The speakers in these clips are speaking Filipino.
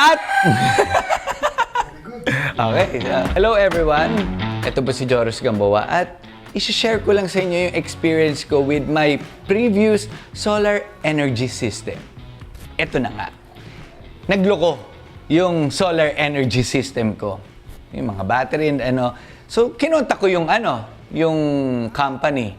At... Okay. Hello everyone. Ito po si Joros Gamboa at i-share ko lang sa inyo yung experience ko with my previous solar energy system. Ito na nga. Nagloko yung solar energy system ko. Yung mga battery and ano. So, kinontak ko yung yung company.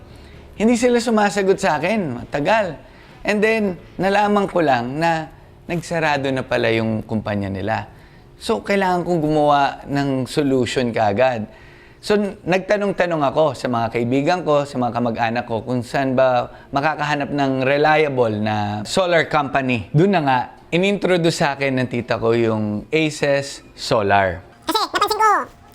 Hindi sila sumasagot sa akin. Matagal. And then, nalaman ko lang na nagsarado na pala yung kumpanya nila. So, kailangan kong gumawa ng solution kaagad. So, nagtanong-tanong ako sa mga kaibigan ko, sa mga kamag-anak ko, kung saan ba makakahanap ng reliable na solar company. Doon na nga, inintroduce sa akin ng tita ko yung Aces Solar. Kasi napansin ko,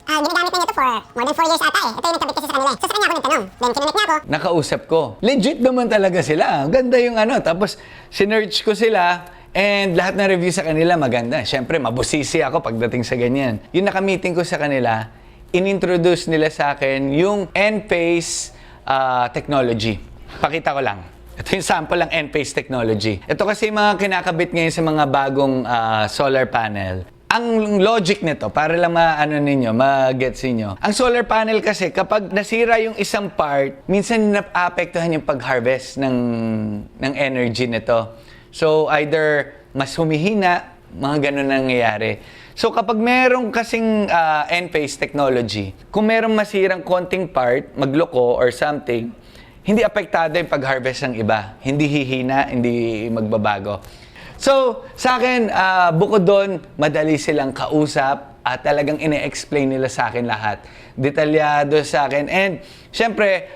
ginagamit na niya ito for more than 4 years ata eh. Ito yung nagkabit kasi sa kanila. So sa kanya ako nagtanong. Then kinonect niya ako. Nakausap ko. Legit naman talaga sila. Ganda yung Tapos, sinearch ko sila. And lahat ng review sa kanila maganda. Siyempre, mabusisi ako pagdating sa ganyan. Yung nakamiting ko sa kanila, inintroduce nila sa akin yung Enphase technology. Pakita ko lang. Ito yung sample ng Enphase technology. Ito kasi mga kinakabit ngayon sa mga bagong solar panel. Ang logic nito, para lang ma-gets ninyo. Ang solar panel kasi, kapag nasira yung isang part, minsan naapektuhan yung pag-harvest ng energy nito. So, either mas humihina, mga ganun nangyayari. So, kapag merong kasing Enphase technology, kung merong masirang konting part, magloko or something, hindi apektado yung pag-harvest ng iba. Hindi hihina, hindi magbabago. So, sa akin, bukod doon, madali silang kausap at talagang ine-explain nila sa akin lahat. Detalyado sa akin. And, syempre,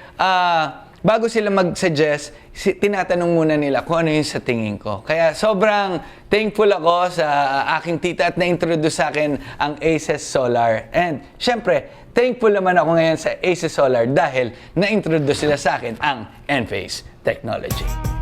bago sila mag-suggest, tinatanong muna nila kung ano yung sa tingin ko. Kaya sobrang thankful ako sa aking tita at na-introduce sa akin ang Aces Solar. And syempre, thankful naman ako ngayon sa Aces Solar dahil na-introduce sila sa akin ang Enphase technology.